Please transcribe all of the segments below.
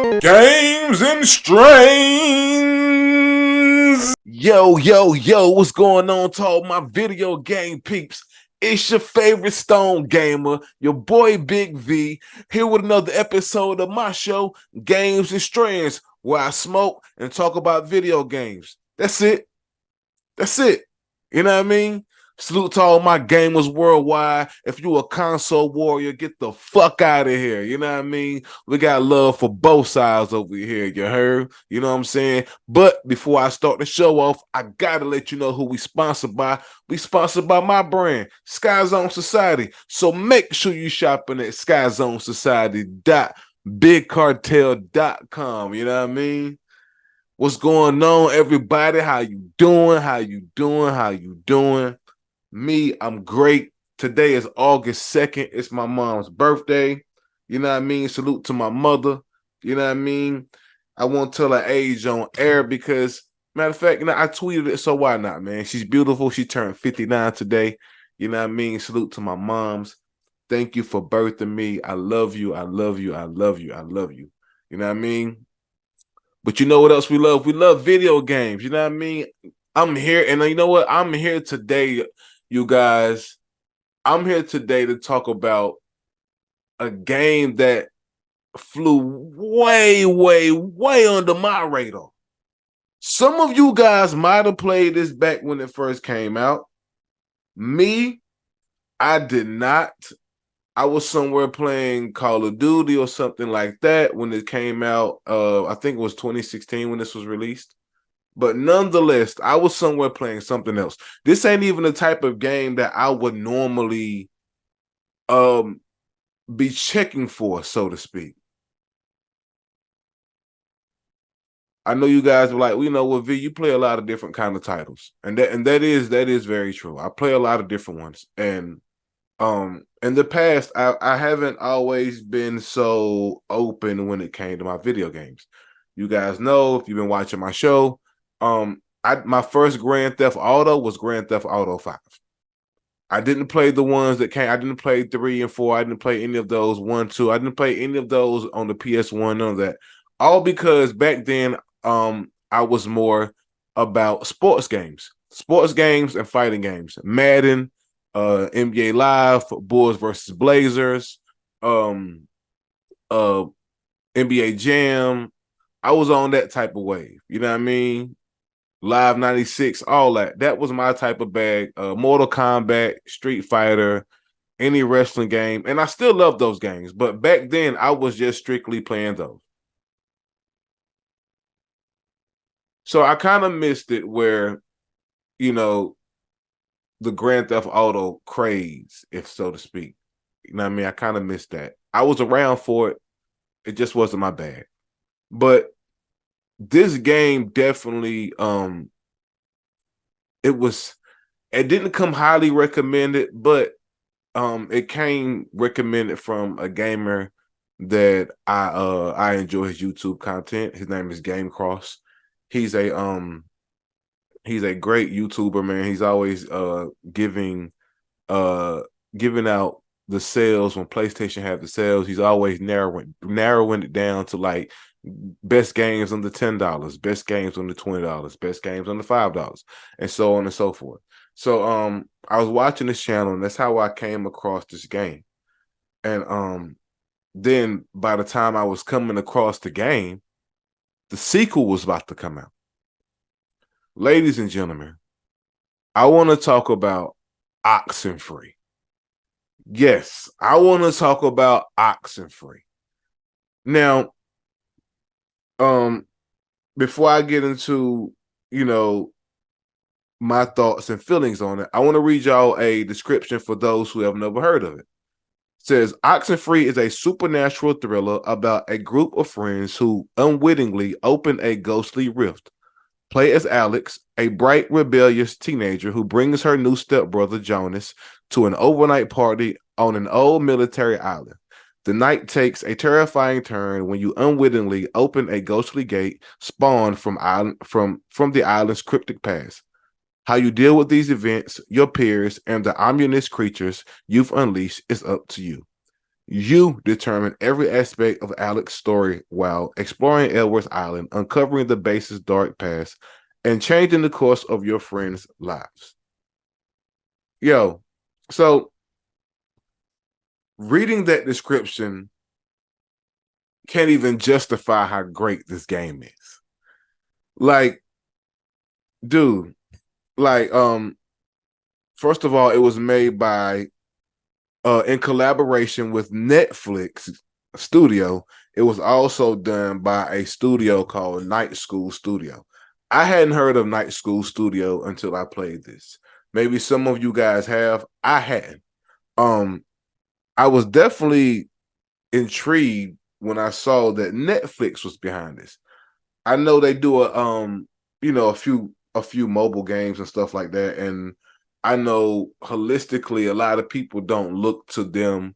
Games and strains. Yo, what's going on to all my video game peeps? It's your favorite Stone Gamer, your boy Big V, here with another episode of my show, Games and Strains, where I smoke and talk about video games. That's it. That's it. You know what I mean? Salute to all my gamers worldwide. If you a console warrior, get the fuck out of here. You know what I mean? We got love for both sides over here. You heard? You know what I'm saying? But before I start the show off, I gotta let you know who we sponsored by. We sponsored by my brand, Skyzone.Society. So make sure you shopping at Skyzone.Society.bigcartel.com. You know what I mean? What's going on, everybody? How you doing? How you doing? How you doing? Me, I'm great. Today is August 2nd. It's my mom's birthday. You know what I mean? Salute to my mother. You know what I mean? I won't tell her age on air because, matter of fact, I tweeted it, so why not, man? She's beautiful. She turned 59 today. You know what I mean? Salute to my moms. Thank you for birthing me. I love you. I love you. I love you. I love you. You know what I mean? But you know what else we love? We love video games. You know what I mean? I'm here, and you know what? I'm here today, you guys. I'm here today to talk about a game that flew way under my radar. Some of you guys might have played this back when it first came out. Me, I did not. I was somewhere playing Call of Duty or something like that when it came out. I think it was 2016 when this was released. But nonetheless, I was somewhere playing something else. This ain't even the type of game that I would normally be checking for, so to speak. I know you guys are like, well, you know what, V, you play a lot of different kind of titles. And that is very true. I play a lot of different ones. And in the past, I haven't always been so open when it came to my video games. You guys know, if you've been watching my show, my first Grand Theft Auto was Grand Theft Auto 5. I didn't play the ones that came. I didn't play 3 and 4. I didn't play any of those 1, 2. I didn't play any of those on the PS1, none of that. All because back then, I was more about sports games and fighting games. Madden, NBA Live, Bulls versus Blazers, NBA Jam. I was on that type of wave. You know what I mean? Live 96, all that. That was my type of bag. Mortal Kombat, Street Fighter, any wrestling game. And I still love those games. But back then, I was just strictly playing those. So I kind of missed it where, you know, the Grand Theft Auto craze, if so to speak. You know what I mean? I kind of missed that. I was around for it. It just wasn't my bag. But this game definitely it didn't come highly recommended, but it came recommended from a gamer that I enjoy his YouTube content. His name is Game Cross. He's a great YouTuber, man. He's always giving out the sales when PlayStation have the sales. He's always narrowing it down to like best games under $10, best games under $20, best games under $5, and so on and so forth. So I was watching this channel, and that's how I came across this game. And then by the time I was coming across the game, the sequel was about to come out. Ladies and gentlemen, I want to talk about Oxenfree. Yes, I want to talk about Oxenfree. Now, before I get into, my thoughts and feelings on it, I want to read y'all a description for those who have never heard of it. It says, Oxenfree is a supernatural thriller about a group of friends who unwittingly open a ghostly rift. Play as Alex, a bright, rebellious teenager who brings her new stepbrother, Jonas, to an overnight party on an old military island. The night takes a terrifying turn when you unwittingly open a ghostly gate spawned from the island's cryptic past. How you deal with these events, your peers, and the ominous creatures you've unleashed is up to you. You determine every aspect of Alec's story while exploring Edward's Island, uncovering the base's dark past, and changing the course of your friends' lives. Yo, so reading that description can't even justify how great this game is. Like, dude, like, first of all, it was made by in collaboration with Netflix studio. It was also done by a studio called Night School Studio. I hadn't heard of Night School Studio until I played this. Maybe some of you guys have. I hadn't. Um, I was definitely intrigued when I saw that Netflix was behind this. I know they do a few mobile games and stuff like that, and I know holistically a lot of people don't look to them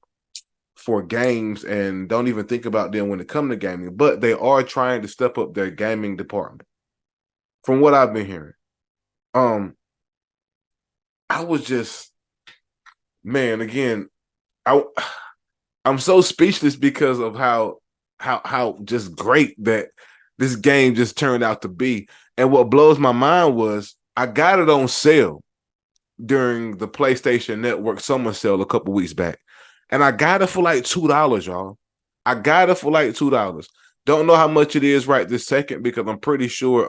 for games and don't even think about them when it comes to gaming, but they are trying to step up their gaming department. From what I've been hearing, um, I was just, man, again, I I'm so speechless because of how just great that this game just turned out to be. And what blows my mind was I got it on sale during the PlayStation Network summer sale a couple weeks back. And I got it for like $2, y'all. I got it for like $2. Don't know how much it is right this second because I'm pretty sure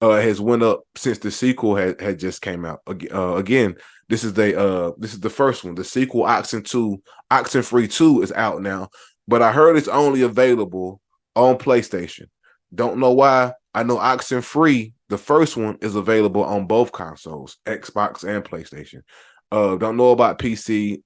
has went up since the sequel had just came out. Again, this is the first one. The sequel Oxenfree 2 is out now, but I heard it's only available on PlayStation. Don't know why. I know Oxenfree, the first one, is available on both consoles, Xbox and PlayStation. Don't know about PC.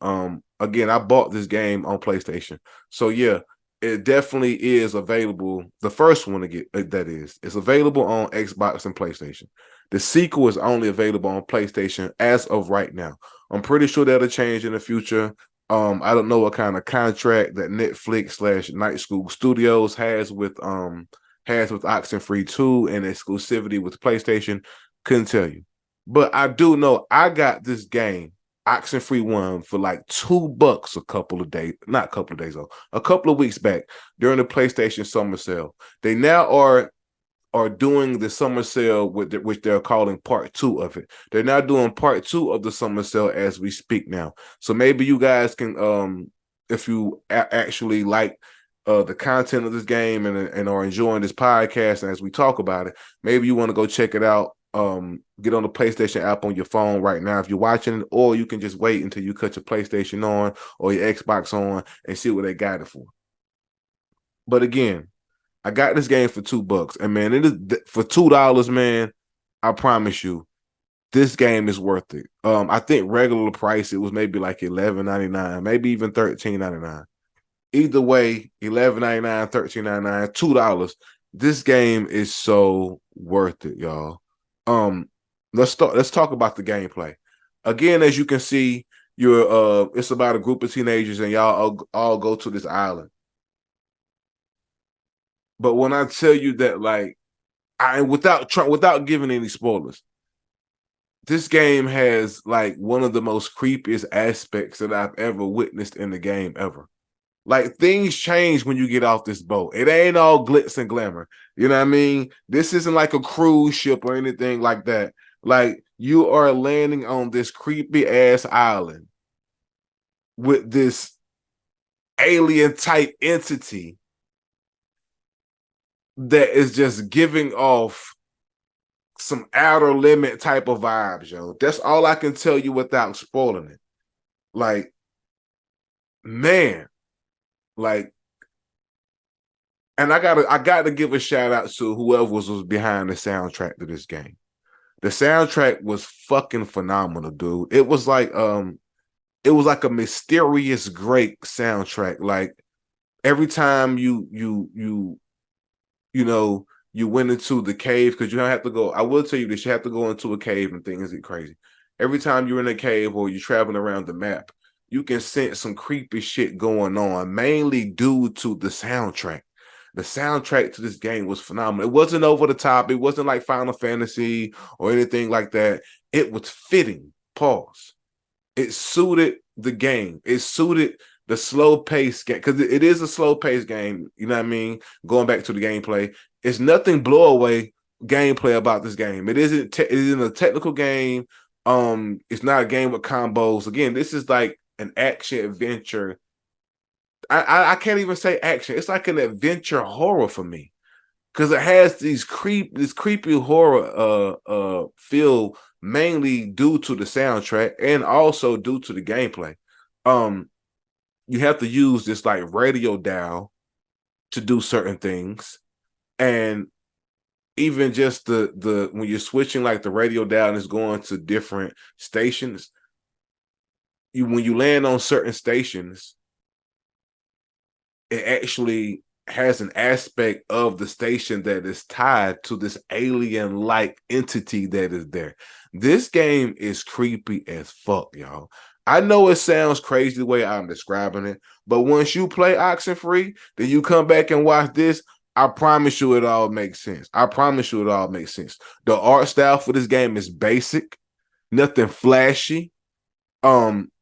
Again, I bought this game on PlayStation. So yeah, it definitely is available. The first one to get that is it's available on Xbox and PlayStation. The sequel is only available on PlayStation as of right now. I'm pretty sure that'll change in the future. I don't know what kind of contract that Netflix / Night School Studios has with Oxenfree 2 and exclusivity with PlayStation. Couldn't tell you. But I do know I got this game, Oxenfree 1, for like $2 a couple of days, not a couple of days ago, a couple of weeks back during the PlayStation summer sale. They now are doing the summer sale which they're calling part 2 of it. They're now doing part 2 of the summer sale as we speak now. So maybe you guys can if you actually like the content of this game and are enjoying this podcast and as we talk about it, maybe you want to go check it out. Get on the PlayStation app on your phone right now if you're watching it, or you can just wait until you cut your PlayStation on or your Xbox on and see what they got it for. But again, I got this game for $2, and man, it is for $2, man. I promise you, this game is worth it. I think regular price it was maybe like $11.99, maybe even $13.99. Either way, $11.99, $13.99, $2. This game is so worth it, y'all. Let's talk about the gameplay. Again, as you can see, it's about a group of teenagers, and y'all all go to this island. But when I tell you that, like, without giving any spoilers, this game has like one of the most creepiest aspects that I've ever witnessed in the game ever. Like things change when you get off this boat. It ain't all glitz and glamour. You know what I mean? This isn't like a cruise ship or anything like that. Like you are landing on this creepy ass island with this alien type entity that is just giving off some outer limit type of vibes, yo. That's all I can tell you without spoiling it. Like, man, like, and I gotta give a shout out to whoever was behind the soundtrack to this game. The soundtrack was fucking phenomenal, dude. It was like a mysterious great soundtrack. Like every time you went into the cave, because you don't have to go. I will tell you this: you have to go into a cave and things get crazy. Every time you're in a cave or you're traveling around the map, you can sense some creepy shit going on, mainly due to the soundtrack. The soundtrack to this game was phenomenal. It wasn't over the top. It wasn't like Final Fantasy or anything like that. It was fitting. Pause. It suited the game. It suited the slow pace game, because it is a slow pace game. You know what I mean? Going back to the gameplay, it's nothing blow away gameplay about this game. It isn't a technical game. It's not a game with combos. Again, this is like an action adventure. I can't even say action. It's like an adventure horror for me because it has this creepy horror feel, mainly due to the soundtrack and also due to the gameplay. Um, you have to use this like radio dial to do certain things, and even just the when you're switching like the radio dial and it's going to different stations, when you land on certain stations, it actually has an aspect of the station that is tied to this alien-like entity that is there. This game is creepy as fuck, y'all. I know it sounds crazy the way I'm describing it, but once you play Oxenfree, then you come back and watch this. I promise you it all makes sense. I promise you it all makes sense. The art style for this game is basic, nothing flashy. Um,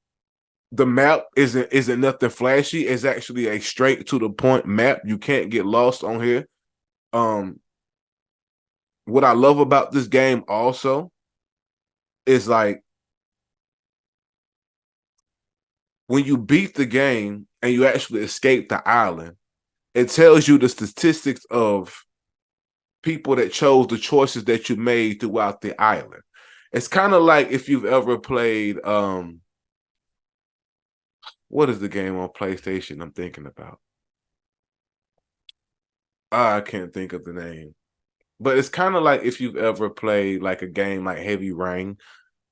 the map isn't nothing flashy. It's actually a straight to the point map. You can't get lost on here. Um, what I love about this game also is like when you beat the game and you actually escape the island, it tells you the statistics of people that chose the choices that you made throughout the island. It's kind of like if you've ever played what is the game on PlayStation I'm thinking about? I can't think of the name. But it's kind of like if you've ever played like a game like Heavy Rain,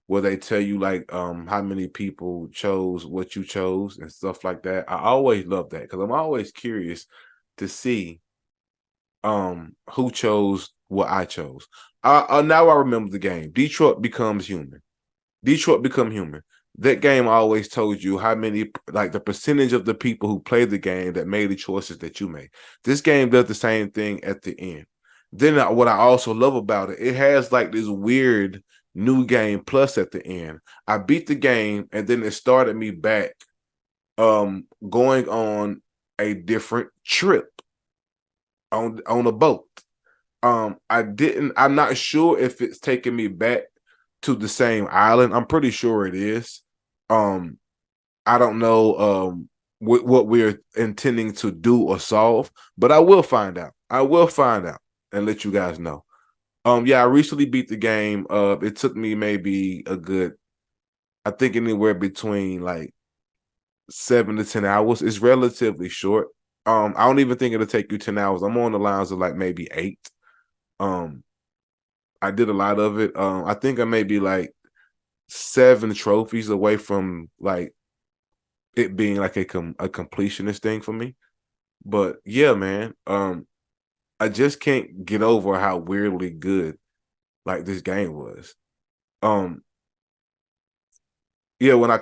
where they tell you like how many people chose what you chose and stuff like that. I always love that because I'm always curious to see who chose what I chose. Now I remember the game. Detroit Becomes Human. Detroit Become Human. That game always told you how many, like the percentage of the people who played the game that made the choices that you made. This game does the same thing at the end. Then what I also love about it, it has like this weird new game plus at the end. I beat the game and then it started me back going on a different trip on a boat. I'm not sure if it's taking me back to the same island. I'm pretty sure it is. Um, I don't know what we're intending to do or solve, but I will find out. I will find out and let you guys know. Yeah, I recently beat the game. It took me maybe a good, I think anywhere between like 7 to 10 hours. It's relatively short. I don't even think it'll take you 10 hours. I'm on the lines of like maybe 8. Um, I did a lot of it. I think I may be like 7 trophies away from like it being like a completionist thing for me. But yeah, man, I just can't get over how weirdly good like this game was. Um, yeah, when I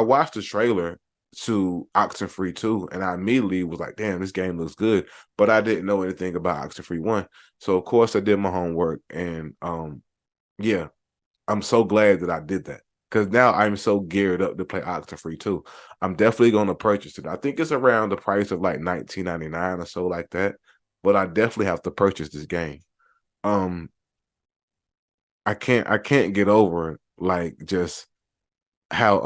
watched the trailer to Oxenfree 2, and I immediately was like, damn, this game looks good. But I didn't know anything about Oxenfree 1. So of course I did my homework and yeah, I'm so glad that I did that. Because now I'm so geared up to play Oxenfree 2. I'm definitely gonna purchase it. I think it's around the price of like 19.99 or so like that. But I definitely have to purchase this game. Um I can't get over like just how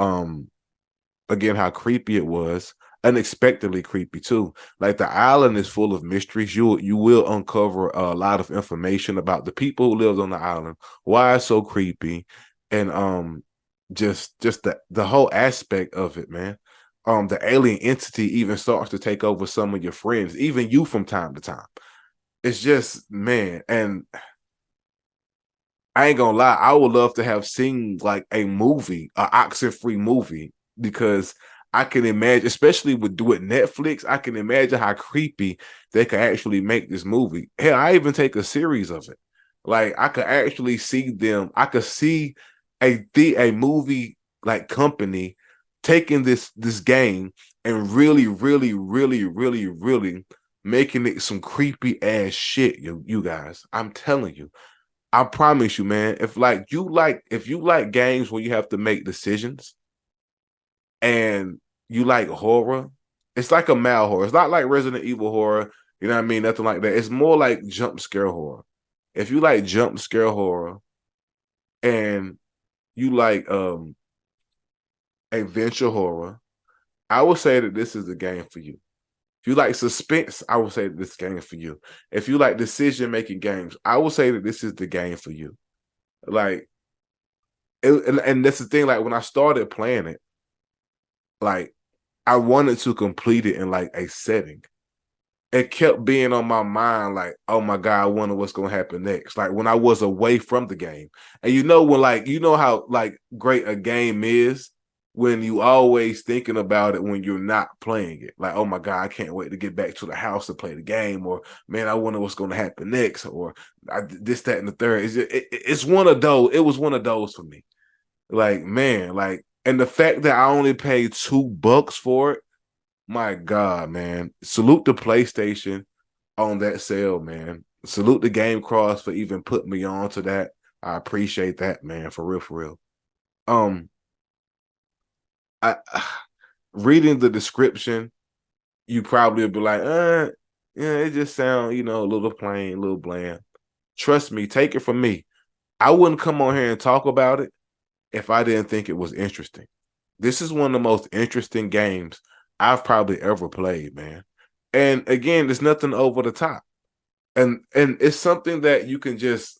again how creepy it was, unexpectedly creepy too. Like the island is full of mysteries. You will uncover a lot of information about the people who lived on the island, why it's so creepy, and just the whole aspect of it, man. The alien entity even starts to take over some of your friends, even you from time to time. It's just, man, and I ain't gonna lie, I would love to have seen like a movie, a Oxenfree movie, because I can imagine, especially with Netflix, I can imagine how creepy they could actually make this movie. Hell, I even take a series of it. Like I could actually see them. I could see a movie like company taking this game and really, really, really, really, really making it some creepy ass shit. You guys, I'm telling you. I promise you, man. If you like games where you have to make decisions, and you like horror, it's like a mild horror. It's not like Resident Evil horror, you know what I mean? Nothing like that. It's more like jump scare horror. If you like jump scare horror and you like adventure horror, I would say that this is the game for you. If you like suspense, I would say that this game is for you. If you like decision making games, I would say that this is the game for you. Like, and that's the thing. Like when I started playing it, like I wanted to complete it in like a setting. It kept being on my mind, like, oh my God, I wonder what's gonna happen next. Like when I was away from the game. And when like how like great a game is when you always thinking about it when you're not playing it. Like, oh my God, I can't wait to get back to the house to play the game, or man, I wonder what's gonna happen next, or this, that, and the third. It's one of those, it was one of those for me. Like, man, like, and the fact that I only paid $2 for it, my God, man. Salute the PlayStation on that sale, man. Salute the Game Cross for even putting me on to that. I appreciate that, man, for real, for real. Um, I reading the description, you probably would be like, yeah, it just sounds, a little plain, a little bland. Trust me, take it from me. I wouldn't come on here and talk about it if I didn't think it was interesting. This is one of the most interesting games I've probably ever played, man. And again, there's nothing over the top. And it's something that you can just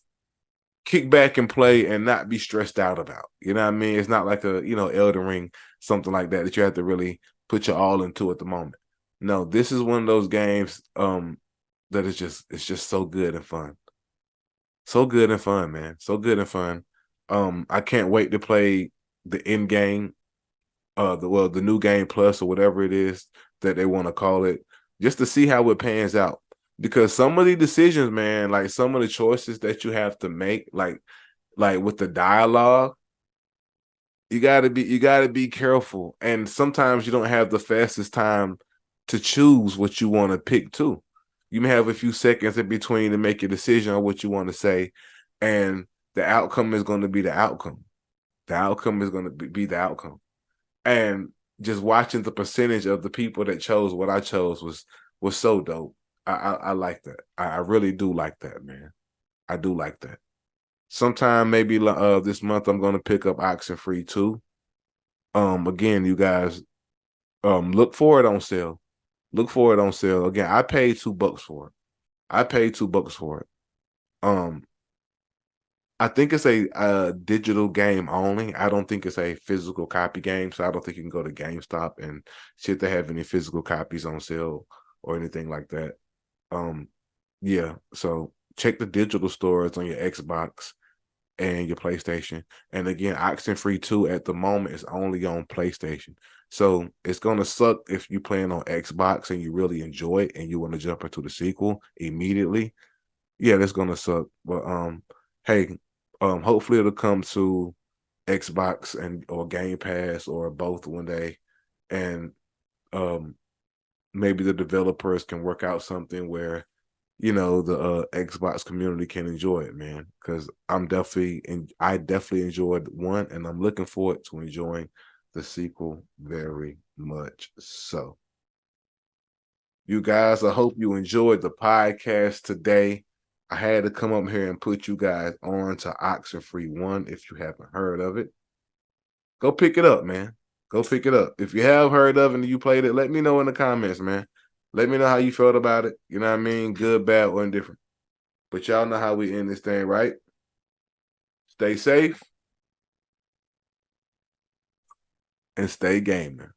kick back and play and not be stressed out about. You know what I mean? It's not like Elden Ring, something like that you have to really put your all into at the moment. No, this is one of those games that is just it's just so good and fun. So good and fun, man. So good and fun. I can't wait to play the end game, the new game plus or whatever it is that they want to call it, just to see how it pans out. Because some of the decisions, man, like some of the choices that you have to make, like with the dialogue, you gotta be careful. And sometimes you don't have the fastest time to choose what you want to pick too. You may have a few seconds in between to make a decision on what you want to say, and the outcome is going to be the outcome. The outcome is going to be the outcome. And just watching the percentage of the people that chose what I chose was so dope. I like that. I really do like that, man. I do like that. Sometime maybe this month I'm gonna pick up Oxenfree too. Again, you guys, look for it on sale. Look for it on sale. Again, I paid $2 for it. I paid $2 for it. Um, I think it's a digital game only. I don't think it's a physical copy game, so I don't think you can go to GameStop and see if they have any physical copies on sale or anything like that. Um, yeah, so check the digital stores on your Xbox and your PlayStation. And again, Oxenfree 2 at the moment is only on PlayStation. So it's gonna suck if you playing on Xbox and you really enjoy it and you want to jump into the sequel immediately. Yeah, that's gonna suck. But hey, hopefully it'll come to Xbox and or Game Pass or both one day. And um maybe the developers can work out something where the Xbox community can enjoy it, man. Because I definitely enjoyed one, and I'm looking forward to enjoying the sequel very much. So, you guys, I hope you enjoyed the podcast today. I had to come up here and put you guys on to Oxenfree 1 if you haven't heard of it. Go pick it up, man. Go pick it up. If you have heard of it and you played it, let me know in the comments, man. Let me know how you felt about it. You know what I mean? Good, bad, or indifferent. But y'all know how we end this thing, right? Stay safe and stay gaming.